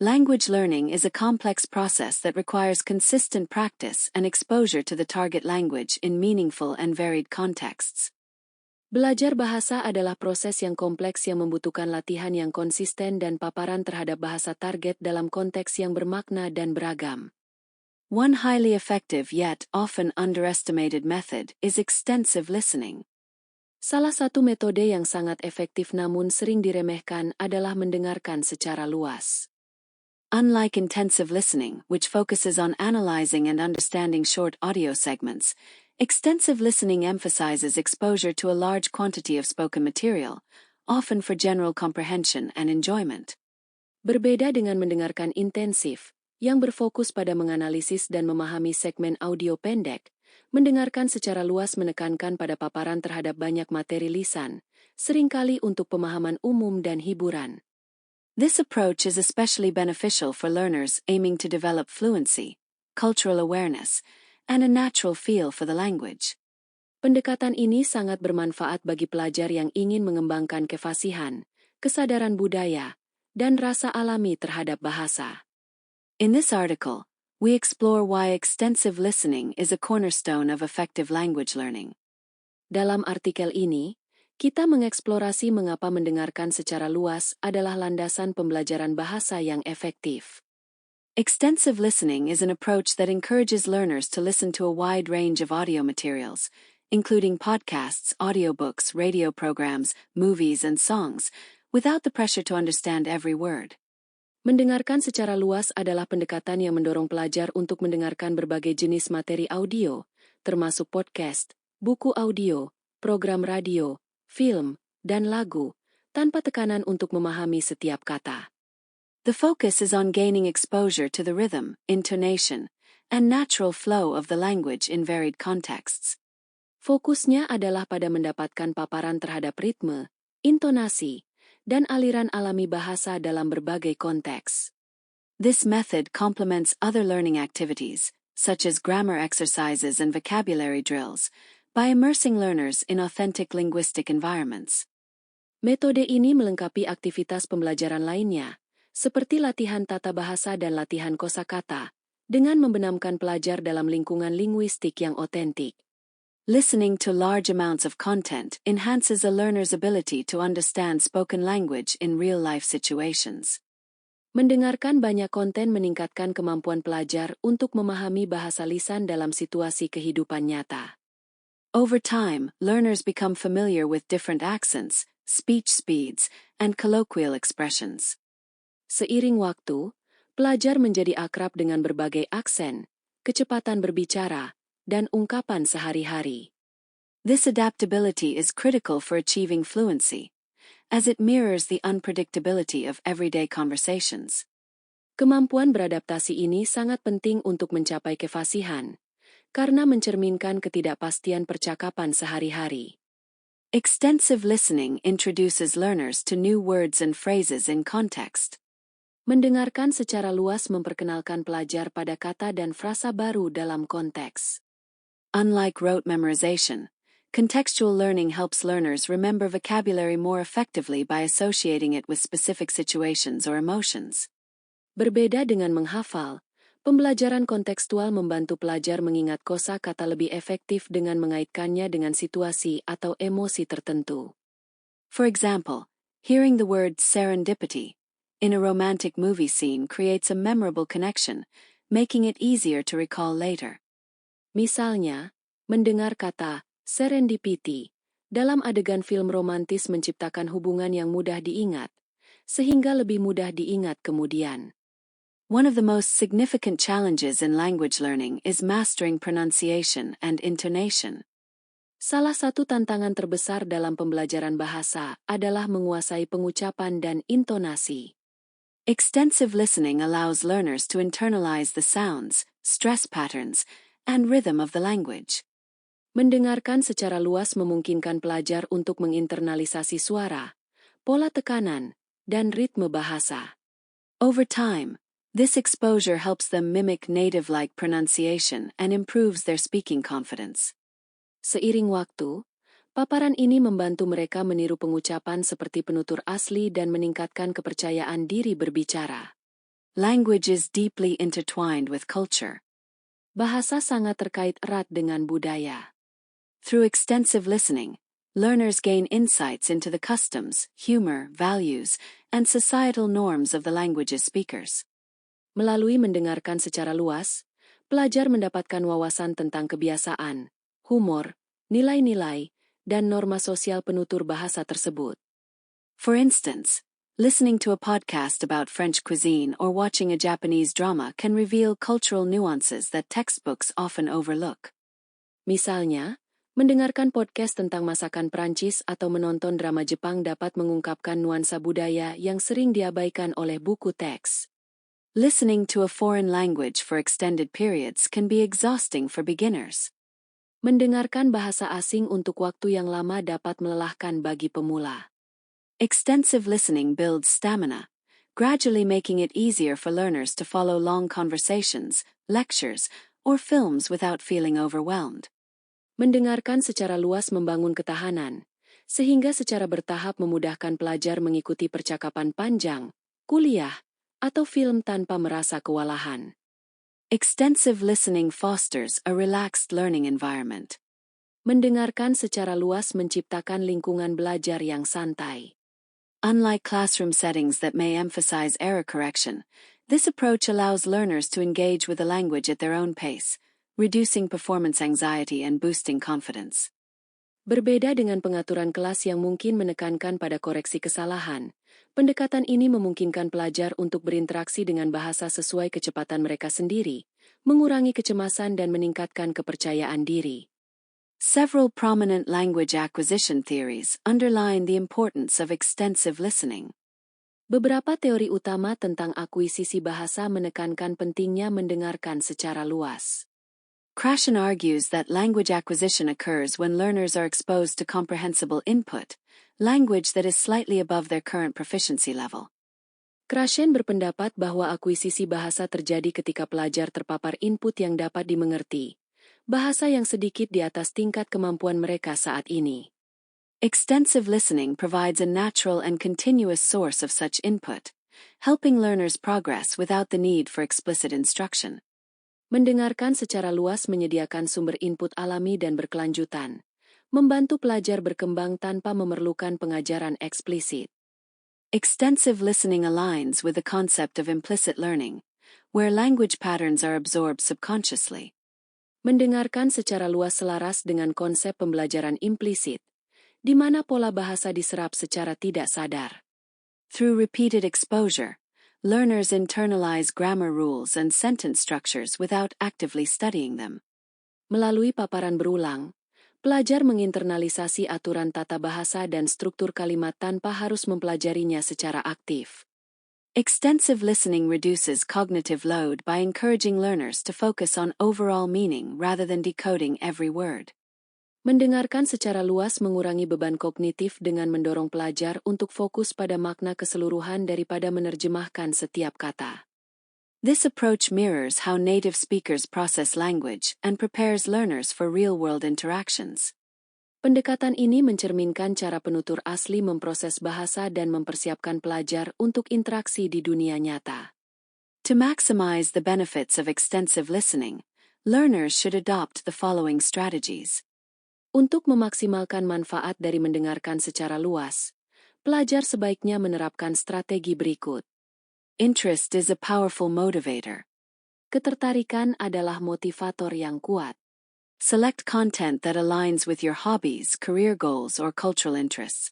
Language learning is a complex process that requires consistent practice and exposure to the target language in meaningful and varied contexts. Belajar bahasa adalah proses yang kompleks yang membutuhkan latihan yang konsisten dan paparan terhadap bahasa target dalam konteks yang bermakna dan beragam. One highly effective yet often underestimated method is extensive listening. Salah satu metode yang sangat efektif namun sering diremehkan adalah mendengarkan secara luas. Unlike intensive listening, which focuses on analyzing and understanding short audio segments, extensive listening emphasizes exposure to a large quantity of spoken material, often for general comprehension and enjoyment. Berbeda dengan mendengarkan intensif, yang berfokus pada menganalisis dan memahami segmen audio pendek, mendengarkan secara luas menekankan pada paparan terhadap banyak materi lisan, seringkali untuk pemahaman umum dan hiburan. This approach is especially beneficial for learners aiming to develop fluency, cultural awareness, and a natural feel for the language. Pendekatan ini sangat bermanfaat bagi pelajar yang ingin mengembangkan kefasihan, kesadaran budaya, dan rasa alami terhadap bahasa. In this article, we explore why extensive listening is a cornerstone of effective language learning. Dalam artikel ini, kita mengeksplorasi mengapa mendengarkan secara luas adalah landasan pembelajaran bahasa yang efektif. Extensive listening is an approach that encourages learners to listen to a wide range of audio materials, including podcasts, audiobooks, radio programs, movies, and songs, without the pressure to understand every word. Mendengarkan secara luas adalah pendekatan yang mendorong pelajar untuk mendengarkan berbagai jenis materi audio, termasuk podcast, buku audio, program radio, film, dan lagu, tanpa tekanan untuk memahami setiap kata. The focus is on gaining exposure to the rhythm, intonation, and natural flow of the language in varied contexts. Fokusnya adalah pada mendapatkan paparan terhadap ritme, intonasi, dan aliran alami bahasa dalam berbagai konteks. This method complements other learning activities, such as grammar exercises and vocabulary drills, by immersing learners in authentic linguistic environments. Metode ini melengkapi aktivitas pembelajaran lainnya, seperti latihan tata bahasa dan latihan kosakata, dengan membenamkan pelajar dalam lingkungan linguistik yang otentik. Listening to large amounts of content enhances a learner's ability to understand spoken language in real-life situations. Mendengarkan banyak konten meningkatkan kemampuan pelajar untuk memahami bahasa lisan dalam situasi kehidupan nyata. Over time, learners become familiar with different accents, speech speeds, and colloquial expressions. Seiring waktu, pelajar menjadi akrab dengan berbagai aksen, kecepatan berbicara, dan ungkapan sehari-hari. This adaptability is critical for achieving fluency, as it mirrors the unpredictability of everyday conversations. Kemampuan beradaptasi ini sangat penting untuk mencapai kefasihan, karena mencerminkan ketidakpastian percakapan sehari-hari. Extensive listening introduces learners to new words and phrases in context. Mendengarkan secara luas memperkenalkan pelajar pada kata dan frasa baru dalam konteks. Unlike rote memorization, contextual learning helps learners remember vocabulary more effectively by associating it with specific situations or emotions. Berbeda dengan menghafal, pembelajaran kontekstual membantu pelajar mengingat kosa-kata lebih efektif dengan mengaitkannya dengan situasi atau emosi tertentu. For example, hearing the word serendipity in a romantic movie scene creates a memorable connection, making it easier to recall later. Misalnya, mendengar kata serendipity dalam adegan film romantis menciptakan hubungan yang mudah diingat, sehingga lebih mudah diingat kemudian. One of the most significant challenges in language learning is mastering pronunciation and intonation. Salah satu tantangan terbesar dalam pembelajaran bahasa adalah menguasai pengucapan dan intonasi. Extensive listening allows learners to internalize the sounds, stress patterns, and rhythm of the language. Mendengarkan secara luas memungkinkan pelajar untuk menginternalisasi suara, pola tekanan, dan ritme bahasa. Over time, this exposure helps them mimic native-like pronunciation and improves their speaking confidence. Seiring waktu, paparan ini membantu mereka meniru pengucapan seperti penutur asli dan meningkatkan kepercayaan diri berbicara. Language is deeply intertwined with culture. Bahasa sangat terkait erat dengan budaya. Through extensive listening, learners gain insights into the customs, humor, values, and societal norms of the language's speakers. Melalui mendengarkan secara luas, pelajar mendapatkan wawasan tentang kebiasaan, humor, nilai-nilai, dan norma sosial penutur bahasa tersebut. For instance, listening to a podcast about French cuisine or watching a Japanese drama can reveal cultural nuances that textbooks often overlook. Misalnya, mendengarkan podcast tentang masakan Prancis atau menonton drama Jepang dapat mengungkapkan nuansa budaya yang sering diabaikan oleh buku teks. Listening to a foreign language for extended periods can be exhausting for beginners. Mendengarkan bahasa asing untuk waktu yang lama dapat melelahkan bagi pemula. Extensive listening builds stamina, gradually making it easier for learners to follow long conversations, lectures, or films without feeling overwhelmed. Mendengarkan secara luas membangun ketahanan, sehingga secara bertahap memudahkan pelajar mengikuti percakapan panjang, kuliah, atau film tanpa merasa kewalahan. Extensive listening fosters a relaxed learning environment. Mendengarkan secara luas menciptakan lingkungan belajar yang santai. Unlike classroom settings that may emphasize error correction, this approach allows learners to engage with the language at their own pace, reducing performance anxiety and boosting confidence. Berbeda dengan pengaturan kelas yang mungkin menekankan pada koreksi kesalahan, pendekatan ini memungkinkan pelajar untuk berinteraksi dengan bahasa sesuai kecepatan mereka sendiri, mengurangi kecemasan dan meningkatkan kepercayaan diri. Several prominent language acquisition theories underline the importance of extensive listening. Beberapa teori utama tentang akuisisi bahasa menekankan pentingnya mendengarkan secara luas. Krashen argues that language acquisition occurs when learners are exposed to comprehensible input, language that is slightly above their current proficiency level. Krashen berpendapat bahwa akuisisi bahasa terjadi ketika pelajar terpapar input yang dapat dimengerti, bahasa yang sedikit di atas tingkat kemampuan mereka saat ini. Extensive listening provides a natural and continuous source of such input, helping learners progress without the need for explicit instruction. Mendengarkan secara luas menyediakan sumber input alami dan berkelanjutan, membantu pelajar berkembang tanpa memerlukan pengajaran eksplisit. Extensive listening aligns with the concept of implicit learning, where language patterns are absorbed subconsciously. Mendengarkan secara luas selaras dengan konsep pembelajaran implisit, di mana pola bahasa diserap secara tidak sadar. Through repeated exposure, learners internalize grammar rules and sentence structures without actively studying them. Melalui paparan berulang, pelajar menginternalisasi aturan tata bahasa dan struktur kalimat tanpa harus mempelajarinya secara aktif. Extensive listening reduces cognitive load by encouraging learners to focus on overall meaning rather than decoding every word. Mendengarkan secara luas mengurangi beban kognitif dengan mendorong pelajar untuk fokus pada makna keseluruhan daripada menerjemahkan setiap kata. This approach mirrors how native speakers process language and prepares learners for real-world interactions. Pendekatan ini mencerminkan cara penutur asli memproses bahasa dan mempersiapkan pelajar untuk interaksi di dunia nyata. To maximize the benefits of extensive listening, learners should adopt the following strategies. Untuk memaksimalkan manfaat dari mendengarkan secara luas, pelajar sebaiknya menerapkan strategi berikut. Interest is a powerful motivator. Ketertarikan adalah motivator yang kuat. Select content that aligns with your hobbies, career goals, or cultural interests.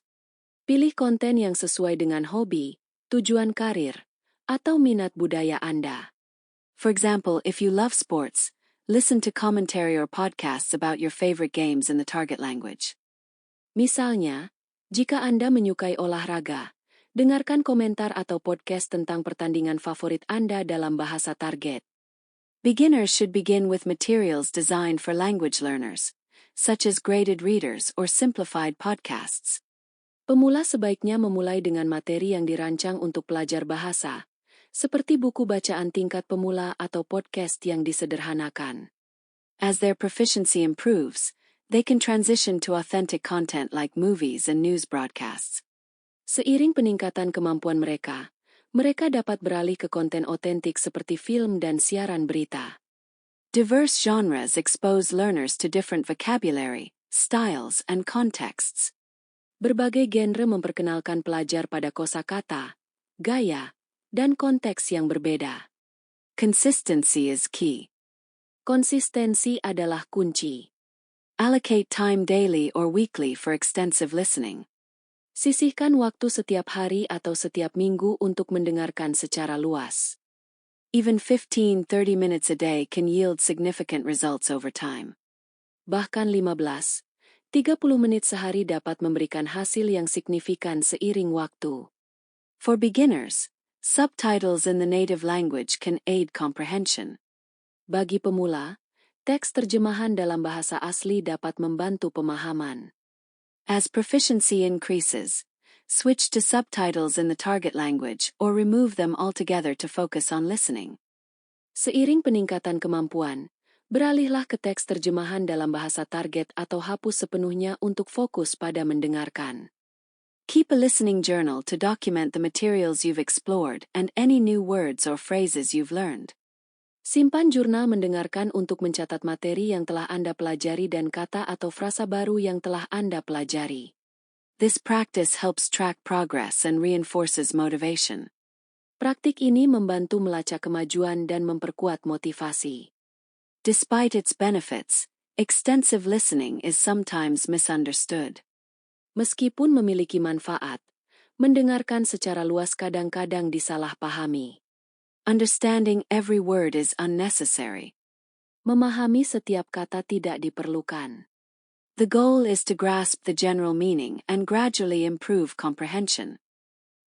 Pilih konten yang sesuai dengan hobi, tujuan karir, atau minat budaya Anda. For example, if you love sports, listen to commentary or podcasts about your favorite games in the target language. Misalnya, jika Anda menyukai olahraga, dengarkan komentar atau podcast tentang pertandingan favorit Anda dalam bahasa target. Beginners should begin with materials designed for language learners, such as graded readers or simplified podcasts. Pemula sebaiknya memulai dengan materi yang dirancang untuk pelajar bahasa, seperti buku bacaan tingkat pemula atau podcast yang disederhanakan. As their proficiency improves, they can transition to authentic content like movies and news broadcasts. Seiring peningkatan kemampuan mereka, Mereka dapat beralih ke konten otentik seperti film dan siaran berita. Diverse genres expose learners to different vocabulary, styles, and contexts. Berbagai genre memperkenalkan pelajar pada kosakata, gaya, dan konteks yang berbeda. Consistency is key. Konsistensi adalah kunci. Allocate time daily or weekly for extensive listening. Sisihkan waktu setiap hari atau setiap minggu untuk mendengarkan secara luas. Even 15-30 minutes a day can yield significant results over time. Bahkan 15-30 menit sehari dapat memberikan hasil yang signifikan seiring waktu. For beginners, subtitles in the native language can aid comprehension. Bagi pemula, teks terjemahan dalam bahasa asli dapat membantu pemahaman. As proficiency increases, switch to subtitles in the target language or remove them altogether to focus on listening. Seiring peningkatan kemampuan, beralihlah ke teks terjemahan dalam bahasa target atau hapus sepenuhnya untuk fokus pada mendengarkan. Keep a listening journal to document the materials you've explored and any new words or phrases you've learned. Simpan jurnal mendengarkan untuk mencatat materi yang telah Anda pelajari dan kata atau frasa baru yang telah Anda pelajari. This practice helps track progress and reinforces motivation. Praktik ini membantu melacak kemajuan dan memperkuat motivasi. Despite its benefits, extensive listening is sometimes misunderstood. Meskipun memiliki manfaat, mendengarkan secara luas kadang-kadang disalahpahami. Understanding every word is unnecessary. Memahami setiap kata tidak diperlukan. The goal is to grasp the general meaning and gradually improve comprehension.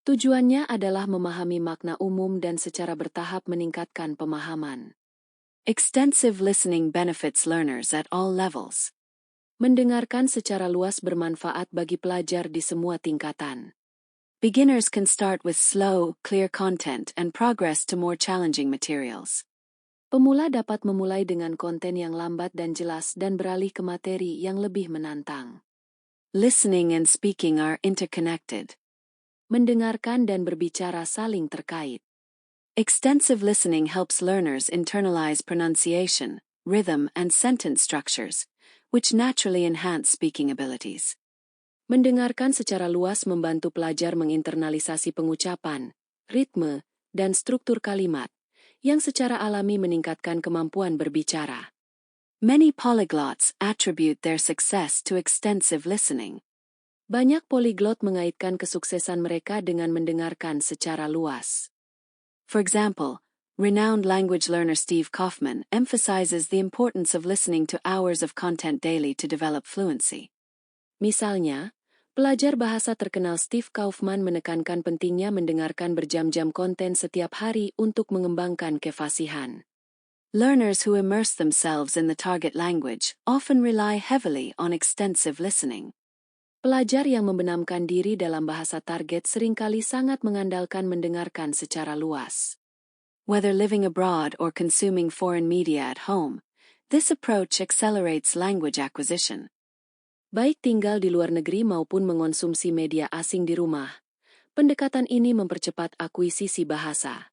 Tujuannya adalah memahami makna umum dan secara bertahap meningkatkan pemahaman. Extensive listening benefits learners at all levels. Mendengarkan secara luas bermanfaat bagi pelajar di semua tingkatan. Beginners can start with slow, clear content and progress to more challenging materials. Pemula dapat memulai dengan konten yang lambat dan jelas dan beralih ke materi yang lebih menantang. Listening and speaking are interconnected. Mendengarkan dan berbicara saling terkait. Extensive listening helps learners internalize pronunciation, rhythm, and sentence structures, which naturally enhance speaking abilities. Mendengarkan secara luas membantu pelajar menginternalisasi pengucapan, ritme, dan struktur kalimat, yang secara alami meningkatkan kemampuan berbicara. Many polyglots attribute their success to extensive listening. Banyak polyglot mengaitkan kesuksesan mereka dengan mendengarkan secara luas. For example, renowned language learner Steve Kaufman emphasizes the importance of listening to hours of content daily to develop fluency. Misalnya, pelajar bahasa terkenal Steve Kaufman menekankan pentingnya mendengarkan berjam-jam konten setiap hari untuk mengembangkan kefasihan. Learners who immerse themselves in the target language often rely heavily on extensive listening. Pelajar yang membenamkan diri dalam bahasa target seringkali sangat mengandalkan mendengarkan secara luas. Whether living abroad or consuming foreign media at home, this approach accelerates language acquisition. Baik tinggal di luar negeri maupun mengonsumsi media asing di rumah, pendekatan ini mempercepat akuisisi bahasa.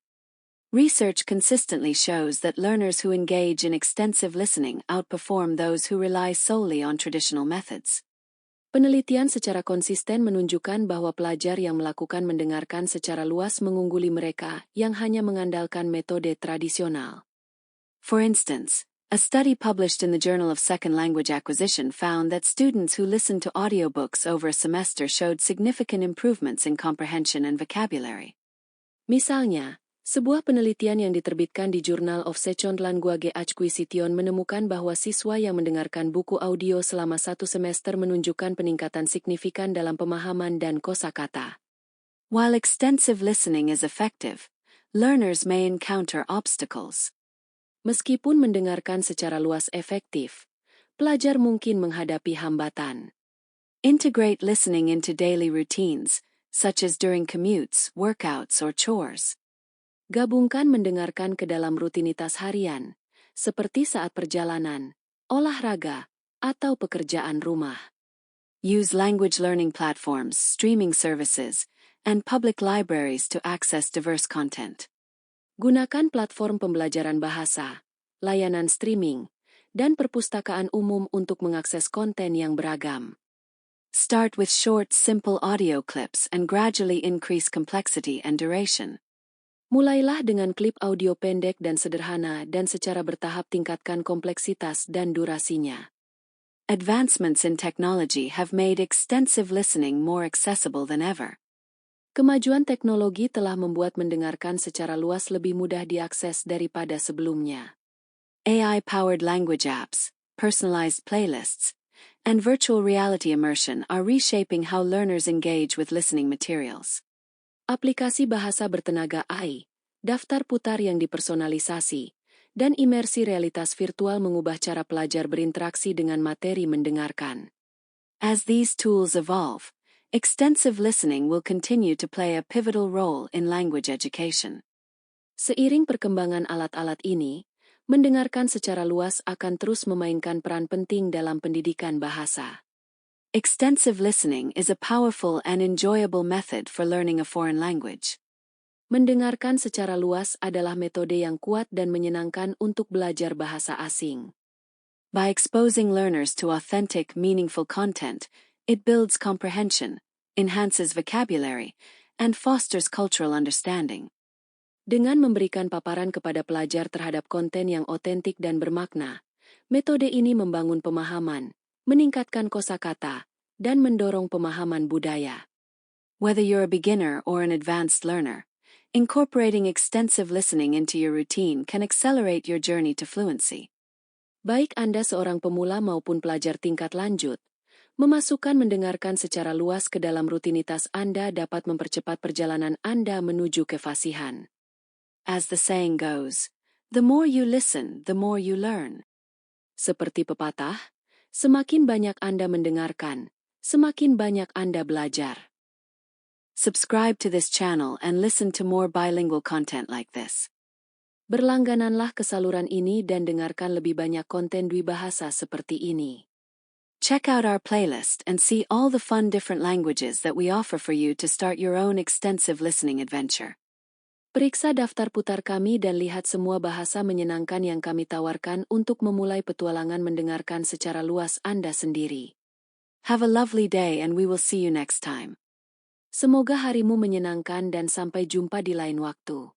Research consistently shows that learners who engage in extensive listening outperform those who rely solely on traditional methods. Penelitian secara konsisten menunjukkan bahwa pelajar yang melakukan mendengarkan secara luas mengungguli mereka yang hanya mengandalkan metode tradisional. For instance, a study published in the Journal of Second Language Acquisition found that students who listened to audiobooks over a semester showed significant improvements in comprehension and vocabulary. Misalnya, sebuah penelitian yang diterbitkan di Journal of Second Language Acquisition menemukan bahwa siswa yang mendengarkan buku audio selama 1 semester menunjukkan peningkatan signifikan dalam pemahaman dan kosakata. While extensive listening is effective, learners may encounter obstacles. Meskipun mendengarkan secara luas efektif, pelajar mungkin menghadapi hambatan. Integrate listening into daily routines, such as during commutes, workouts, or chores. Gabungkan mendengarkan ke dalam rutinitas harian, seperti saat perjalanan, olahraga, atau pekerjaan rumah. Use language learning platforms, streaming services, and public libraries to access diverse content. Gunakan platform pembelajaran bahasa, layanan streaming, dan perpustakaan umum untuk mengakses konten yang beragam. Start with short, simple audio clips and gradually increase complexity and duration. Mulailah dengan klip audio pendek dan sederhana dan secara bertahap tingkatkan kompleksitas dan durasinya. Advancements in technology have made extensive listening more accessible than ever. Kemajuan teknologi telah membuat mendengarkan secara luas lebih mudah diakses daripada sebelumnya. AI-powered language apps, personalized playlists, and virtual reality immersion are reshaping how learners engage with listening materials. Aplikasi bahasa bertenaga AI, daftar putar yang dipersonalisasi, dan imersi realitas virtual mengubah cara pelajar berinteraksi dengan materi mendengarkan. As these tools evolve, extensive listening will continue to play a pivotal role in language education. Seiring perkembangan alat-alat ini, mendengarkan secara luas akan terus memainkan peran penting dalam pendidikan bahasa. Extensive listening is a powerful and enjoyable method for learning a foreign language. Mendengarkan secara luas adalah metode yang kuat dan menyenangkan untuk belajar bahasa asing. By exposing learners to authentic, meaningful content, it builds comprehension, enhances vocabulary, and fosters cultural understanding. Dengan memberikan paparan kepada pelajar terhadap konten yang otentik dan bermakna, metode ini membangun pemahaman, meningkatkan kosakata, dan mendorong pemahaman budaya. Whether you're a beginner or an advanced learner, incorporating extensive listening into your routine can accelerate your journey to fluency. Baik Anda seorang pemula maupun pelajar tingkat lanjut, memasukkan mendengarkan secara luas ke dalam rutinitas Anda dapat mempercepat perjalanan Anda menuju kefasihan. As the saying goes, the more you listen, the more you learn. Seperti pepatah, semakin banyak Anda mendengarkan, semakin banyak Anda belajar. Subscribe to this channel and listen to more bilingual content like this. Berlanggananlah ke saluran ini dan dengarkan lebih banyak konten dwibahasa seperti ini. Check out our playlist and see all the fun different languages that we offer for you to start your own extensive listening adventure. Periksa daftar putar kami dan lihat semua bahasa menyenangkan yang kami tawarkan untuk memulai petualangan mendengarkan secara luas Anda sendiri. Have a lovely day and we will see you next time. Semoga harimu menyenangkan dan sampai jumpa di lain waktu.